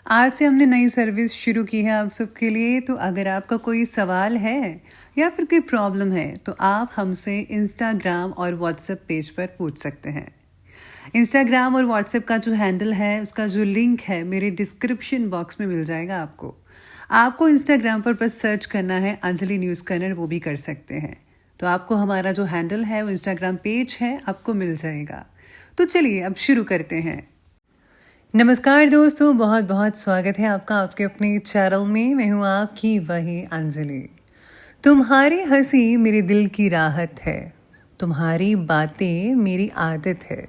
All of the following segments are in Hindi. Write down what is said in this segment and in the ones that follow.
आज से हमने नई सर्विस शुरू की है आप सबके लिए। तो अगर आपका कोई सवाल है या फिर कोई प्रॉब्लम है तो आप हमसे इंस्टाग्राम और व्हाट्सएप पेज पर पूछ सकते हैं। इंस्टाग्राम और व्हाट्सएप का जो हैंडल है उसका जो लिंक है मेरे डिस्क्रिप्शन बॉक्स में मिल जाएगा आपको। आपको इंस्टाग्राम पर बस सर्च करना है अंजलि न्यूज़ कन्नड़, वो भी कर सकते हैं। तो आपको हमारा जो हैंडल है वो इंस्टाग्राम पेज है आपको मिल जाएगा। तो चलिए अब शुरू करते हैं। नमस्कार दोस्तों, बहुत बहुत स्वागत है आपका आपके अपने चैनल में। मैं हूँ आपकी वही अंजलि। तुम्हारी हंसी मेरे दिल की राहत है, तुम्हारी बातें मेरी आदत है।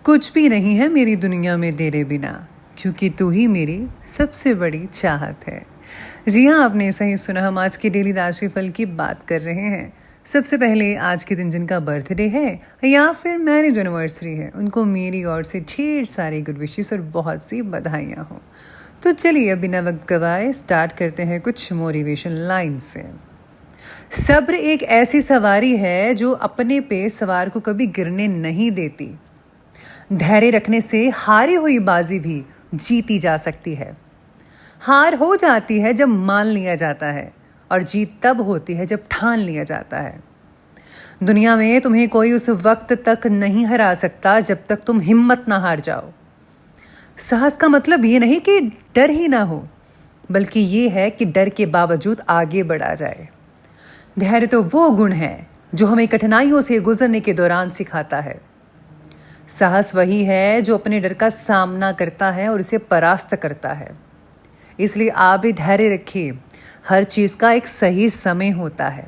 कुछ भी नहीं है मेरी दुनिया में तेरे बिना, क्योंकि तू ही मेरी सबसे बड़ी चाहत है। जी हाँ, आपने सही सुना। हम आज के डेली राशिफल की बात कर रहे हैं। सबसे पहले आज के दिन जिनका बर्थडे है या फिर मैरिज एनिवर्सरी है, उनको मेरी ओर से ढेर सारी गुड विशेस और बहुत सी बधाइयाँ हों। तो चलिए अब बिना वक्त गवाए स्टार्ट करते हैं कुछ मोटिवेशन लाइन से। सब्र एक ऐसी सवारी है जो अपने पे सवार को कभी गिरने नहीं देती। धैर्य रखने से हारी हुई बाजी भी जीती जा सकती है। हार हो जाती है जब मान लिया जाता है और जीत तब होती है जब ठान लिया जाता है। दुनिया में तुम्हें कोई उस वक्त तक नहीं हरा सकता जब तक तुम हिम्मत ना हार जाओ। साहस का मतलब ये नहीं कि डर ही ना हो, बल्कि ये है कि डर के बावजूद आगे बढ़ा जाए। धैर्य तो वो गुण है जो हमें कठिनाइयों से गुजरने के दौरान सिखाता है। साहस वही है जो अपने डर का सामना करता है और उसे परास्त करता है। इसलिए आप भी धैर्य रखिए, हर चीज़ का एक सही समय होता है।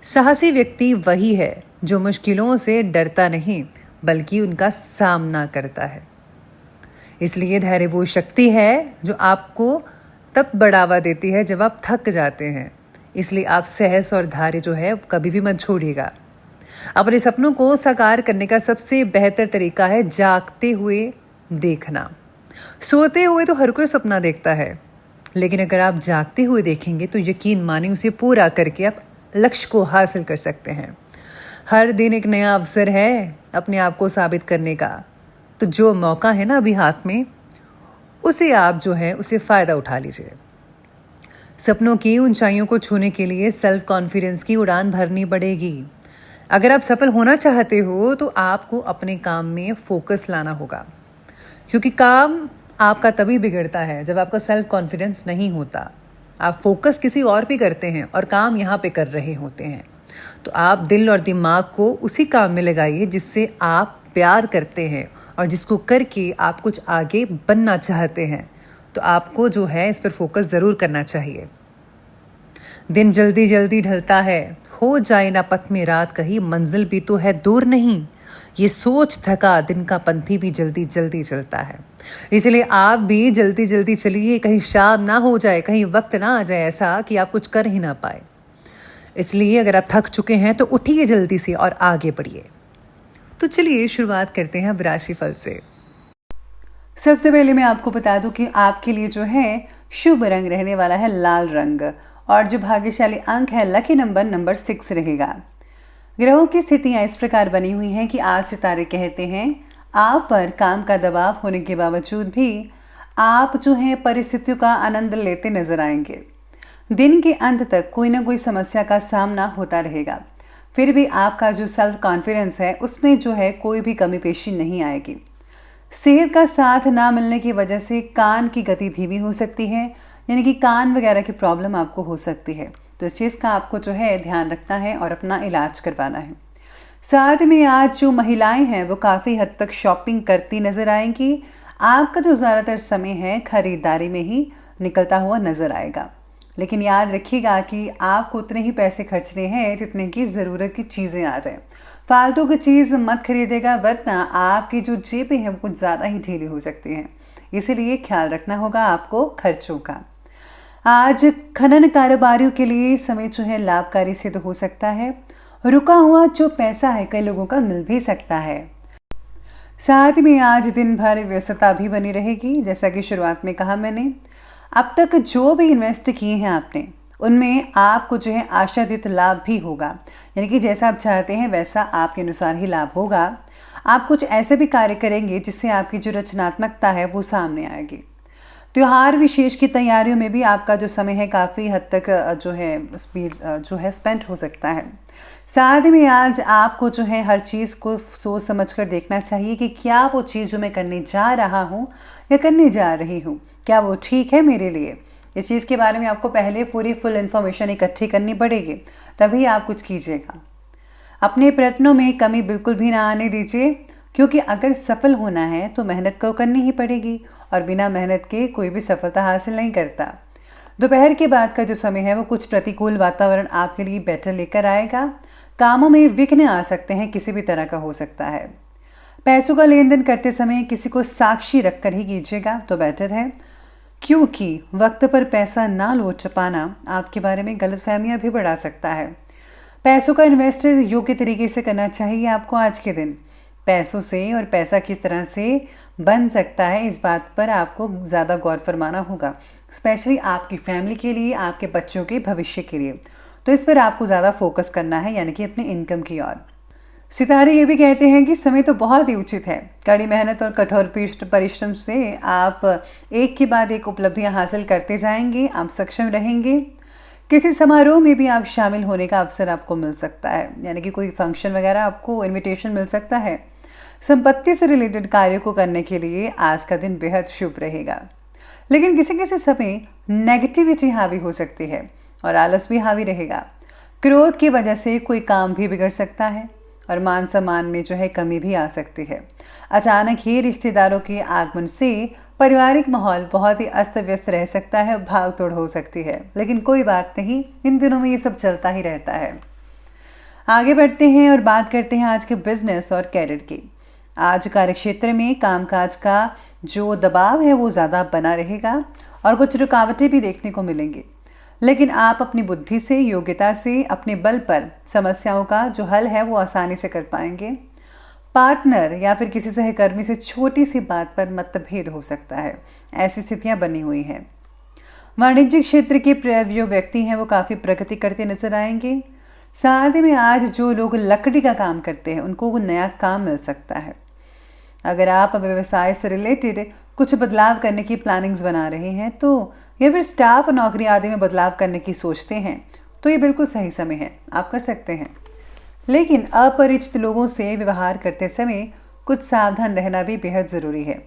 साहसी व्यक्ति वही है जो मुश्किलों से डरता नहीं बल्कि उनका सामना करता है। इसलिए धैर्य वो शक्ति है जो आपको तब बढ़ावा देती है जब आप थक जाते हैं। इसलिए आप साहस और धैर्य जो है कभी भी मत छोड़िएगा। अपने सपनों को साकार करने का सबसे बेहतर तरीका है जागते हुए देखना। सोते हुए तो हर कोई सपना देखता है, लेकिन अगर आप जागते हुए देखेंगे तो यकीन माने उसे पूरा करके आप लक्ष्य को हासिल कर सकते हैं। हर दिन एक नया अवसर है अपने आप को साबित करने का। तो जो मौका है ना अभी हाथ में, उसे आप जो है उसे फ़ायदा उठा लीजिए। सपनों की ऊंचाइयों को छूने के लिए सेल्फ कॉन्फिडेंस की उड़ान भरनी पड़ेगी। अगर आप सफल होना चाहते हो तो आपको अपने काम में फोकस लाना होगा, क्योंकि काम आपका तभी बिगड़ता है जब आपका सेल्फ कॉन्फिडेंस नहीं होता। आप फोकस किसी और पे करते हैं और काम यहाँ पे कर रहे होते हैं। तो आप दिल और दिमाग को उसी काम में लगाइए जिससे आप प्यार करते हैं और जिसको करके आप कुछ आगे बनना चाहते हैं। तो आपको जो है इस पर फोकस ज़रूर करना चाहिए। दिन जल्दी जल्दी ढलता है, हो जाए ना पथ में रात कहीं, मंजिल भी तो है दूर नहीं। ये सोच थका दिन का पंथी भी जल्दी जल्दी चलता है। इसलिए आप भी जल्दी जल्दी चलिए, कहीं शाम ना हो जाए, कहीं वक्त ना आ जाए ऐसा कि आप कुछ कर ही ना पाए। इसलिए अगर आप थक चुके हैं तो उठिए जल्दी से और आगे बढ़िए। तो चलिए शुरुआत करते हैं अब राशिफल से। सबसे पहले मैं आपको बता दूं कि आपके लिए जो है शुभ रंग रहने वाला है लाल रंग, और जो भाग्यशाली अंक है लकी नंबर 6 रहेगा। ग्रहों की स्थितियां इस प्रकार बनी हुई हैं कि आज सितारे कहते हैं आप पर काम का दबाव होने के बावजूद भी आप जो है परिस्थितियों का आनंद लेते नजर आएंगे। दिन के अंत तक कोई ना कोई समस्या का सामना होता रहेगा, फिर भी आपका जो सेल्फ कॉन्फिडेंस है उसमें जो है कोई भी कमी पेशी नहीं आएगी। सेहत का साथ ना मिलने की वजह से कान की गति धीमी हो सकती है, यानी कि कान वगैरह की प्रॉब्लम आपको हो सकती है। तो इस चीज़ का आपको जो है ध्यान रखना है और अपना इलाज करवाना है। साथ में आज जो महिलाएं हैं वो काफ़ी हद तक शॉपिंग करती नज़र आएंगी। आपका जो ज़्यादातर समय है खरीदारी में ही निकलता हुआ नज़र आएगा। लेकिन याद रखिएगा कि आपको उतने ही पैसे खर्चने हैं जितने की ज़रूरत की चीज़ें आ जाए। फालतू की चीज़ मत खरीदेगा, वरना आपकी जो जेबें हैं वो कुछ ज़्यादा ही ढीली हो सकती हैं। इसीलिए ख्याल रखना होगा आपको खर्चों का। आज खनन कारोबारियों के लिए समय जो है लाभकारी सिद्ध हो सकता है। रुका हुआ जो पैसा है कई लोगों का मिल भी सकता है। साथ में आज दिन भर व्यस्तता भी बनी रहेगी। जैसा कि शुरुआत में कहा मैंने, अब तक जो भी इन्वेस्ट किए हैं आपने, उनमें आपको जो है आशातीत लाभ भी होगा। यानी कि जैसा आप चाहते हैं वैसा आपके अनुसार ही लाभ होगा। आप कुछ ऐसे भी कार्य करेंगे जिससे आपकी जो रचनात्मकता है वो सामने आएगी। त्योहार विशेष की तैयारियों में भी आपका जो समय है काफ़ी हद तक जो है स्पीड जो है स्पेंड हो सकता है। साथ में आज आपको जो है हर चीज़ को सोच समझ कर देखना चाहिए कि क्या वो चीज़ जो मैं करने जा रहा हूँ या करने जा रही हूँ, क्या वो ठीक है मेरे लिए। इस चीज़ के बारे में आपको पहले पूरी फुल इन्फॉर्मेशन इकट्ठी करनी पड़ेगी, तभी आप कुछ कीजिएगा। अपने प्रयत्नों में कमी बिल्कुल भी ना आने दीजिए, क्योंकि अगर सफल होना है तो मेहनत को करनी ही पड़ेगी और बिना मेहनत के कोई भी सफलता हासिल नहीं करता। दोपहर के बाद का जो समय है वो कुछ प्रतिकूल वातावरण आपके लिए बेटर लेकर आएगा। कामों में विघ्न आ सकते हैं, किसी भी तरह का हो सकता है। पैसों का लेन देन करते समय किसी को साक्षी रखकर ही कीजिएगा तो बेटर है, क्योंकि वक्त पर पैसा ना लौट पाना आपके बारे में गलतफहमियां भी बढ़ा सकता है। पैसों का इन्वेस्ट योग्य तरीके से करना चाहिए आपको आज के दिन। पैसों से और पैसा किस तरह से बन सकता है, इस बात पर आपको ज़्यादा गौर फरमाना होगा, स्पेशली आपकी फैमिली के लिए, आपके बच्चों के भविष्य के लिए। तो इस पर आपको ज़्यादा फोकस करना है, यानी कि अपनी इनकम की ओर। सितारे ये भी कहते हैं कि समय तो बहुत ही उचित है। कड़ी मेहनत और कठोर परिश्रम से आप एक के बाद एक उपलब्धियां हासिल करते जाएंगे, आप सक्षम रहेंगे। किसी समारोह में भी आप शामिल होने का अवसर आपको मिल सकता है, यानी कि कोई फंक्शन वगैरह आपको इनविटेशन मिल सकता है। संपत्ति से रिलेटेड कार्यों को करने के लिए आज का दिन बेहद शुभ रहेगा, लेकिन किसी किसी समय नेगेटिविटी हावी हो सकती है और आलस भी हावी रहेगा। क्रोध की वजह से कोई काम भी बिगड़ सकता है और मान सम्मान में जो है कमी भी आ सकती है। अचानक ही रिश्तेदारों के आगमन से पारिवारिक माहौल बहुत ही अस्त व्यस्त रह सकता है, भाग तोड़ हो सकती है, लेकिन कोई बात नहीं, इन दिनों में ये सब चलता ही रहता है। आगे बढ़ते हैं और बात करते हैं आज के बिजनेस और कैरियर की। आज कार्यक्षेत्र में कामकाज का जो दबाव है वो ज़्यादा बना रहेगा और कुछ रुकावटें भी देखने को मिलेंगी, लेकिन आप अपनी बुद्धि से, योग्यता से, अपने बल पर समस्याओं का जो हल है वो आसानी से कर पाएंगे। पार्टनर या फिर किसी सहकर्मी से छोटी सी बात पर मतभेद हो सकता है, ऐसी स्थितियां बनी हुई हैं। वाणिज्यिक क्षेत्र के जो व्यक्ति हैं वो काफ़ी प्रगति करते नजर आएंगे। साथ में आज जो लोग लकड़ी का काम करते हैं उनको वो नया काम मिल सकता है। अगर आप व्यवसाय से रिलेटेड कुछ बदलाव करने की प्लानिंग्स बना रहे हैं तो, या फिर स्टाफ और नौकरी आदि में बदलाव करने की सोचते हैं, तो ये बिल्कुल सही समय है, आप कर सकते हैं। लेकिन अपरिचित लोगों से व्यवहार करते समय कुछ सावधान रहना भी बेहद ज़रूरी है।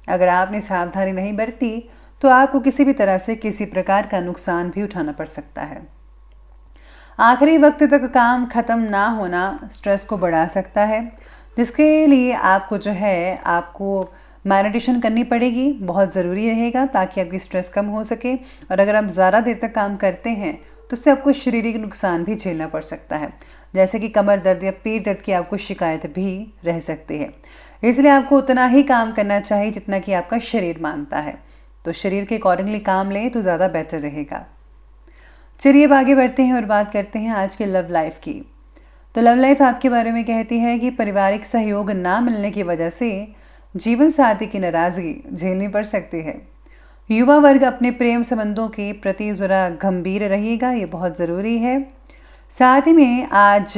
अगर आपने सावधानी नहीं बरती तो आपको किसी भी तरह से किसी प्रकार का नुकसान भी उठाना पड़ सकता है। आखिरी वक्त तक काम खत्म ना होना स्ट्रेस को बढ़ा सकता है, जिसके लिए आपको जो है आपको मेडिटेशन करनी पड़ेगी, बहुत ज़रूरी रहेगा, ताकि आपकी स्ट्रेस कम हो सके। और अगर आप ज़्यादा देर तक काम करते हैं तो उससे आपको शारीरिक नुकसान भी झेलना पड़ सकता है, जैसे कि कमर दर्द या पेट दर्द की आपको शिकायत भी रह सकती है। इसलिए आपको उतना ही काम करना चाहिए जितना कि आपका शरीर मानता है, तो शरीर के अकॉर्डिंगली काम लें तो ज़्यादा बेटर रहेगा। चलिए अब आगे बढ़ते हैं और बात करते हैं आज के लव लाइफ की। तो लव लाइफ आपके बारे में कहती है कि पारिवारिक सहयोग ना मिलने की वजह से जीवन साथी की नाराज़गी झेलनी पड़ सकती है। युवा वर्ग अपने प्रेम संबंधों के प्रति ज़रा गंभीर रहिएगा, ये बहुत ज़रूरी है। साथ ही में आज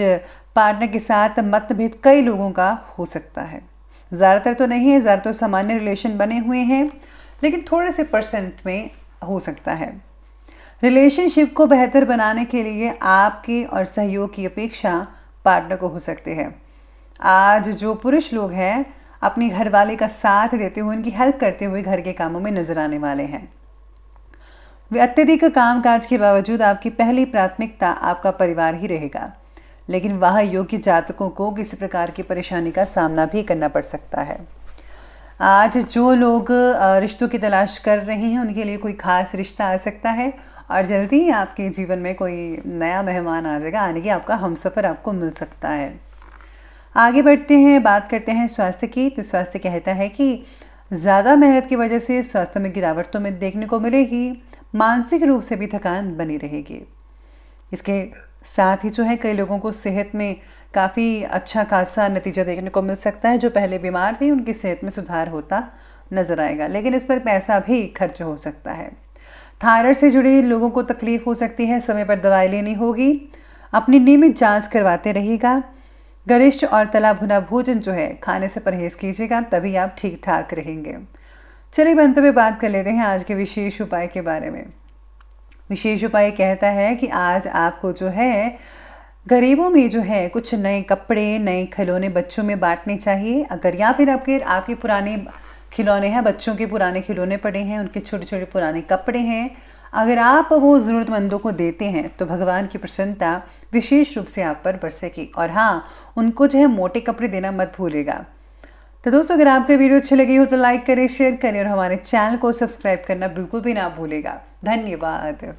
पार्टनर के साथ मतभेद कई लोगों का हो सकता है, ज़्यादातर तो नहीं है, ज़्यादातर सामान्य रिलेशन बने हुए हैं, लेकिन थोड़े से परसेंट में हो सकता है। रिलेशनशिप को बेहतर बनाने के लिए आपके और सहयोग की अपेक्षा पार्टनर को हो सकती है। आज जो पुरुष लोग हैं अपनी घरवाले का साथ देते हुए, उनकी हेल्प करते हुए घर के कामों में नजर आने वाले हैं। वे अत्यधिक कामकाज के बावजूद आपकी पहली प्राथमिकता आपका परिवार ही रहेगा, लेकिन वह योग्य जातकों को किसी प्रकार की परेशानी का सामना भी करना पड़ सकता है। आज जो लोग रिश्तों की तलाश कर रहे हैं उनके लिए कोई खास रिश्ता आ सकता है और जल्दी ही आपके जीवन में कोई नया मेहमान आ जाएगा, यानी कि आपका हमसफ़र आपको मिल सकता है। आगे बढ़ते हैं, बात करते हैं स्वास्थ्य की। तो स्वास्थ्य कहता है कि ज़्यादा मेहनत की वजह से स्वास्थ्य में गिरावट तो में देखने को मिलेगी, मानसिक रूप से भी थकान बनी रहेगी। इसके साथ ही जो है कई लोगों को सेहत में काफ़ी अच्छा खासा नतीजा देखने को मिल सकता है। जो पहले बीमार थे उनकी सेहत में सुधार होता नज़र आएगा, लेकिन इस पर पैसा भी खर्च हो सकता है। थायराइड से जुड़े लोगों को तकलीफ हो सकती है, समय पर दवाई लेनी होगी। अपनी नियमित जांच करवाते रहिएगा। गरिष्ठ और तला भुना भोजन जो है खाने से परहेज़ कीजिएगा, तभी आप ठीक ठाक रहेंगे। चलिए अंत में बात कर लेते हैं आज के विशेष उपाय के बारे में। विशेष उपाय कहता है कि आज आपको जो है गरीबों में जो है कुछ नए कपड़े, नए खिलौने बच्चों में बांटने चाहिए। अगर या फिर आपके पुराने खिलौने हैं, बच्चों के पुराने खिलौने पड़े हैं, उनके छोटे छोटे पुराने कपड़े हैं, अगर आप वो ज़रूरतमंदों को देते हैं तो भगवान की प्रसन्नता विशेष रूप से आप पर बरसेगी। और हाँ, उनको जो है मोटे कपड़े देना मत भूलेगा। तो दोस्तों, अगर आपको वीडियो अच्छी लगी हो तो लाइक करें, शेयर करें और हमारे चैनल को सब्सक्राइब करना बिल्कुल भी ना भूलेगा। धन्यवाद।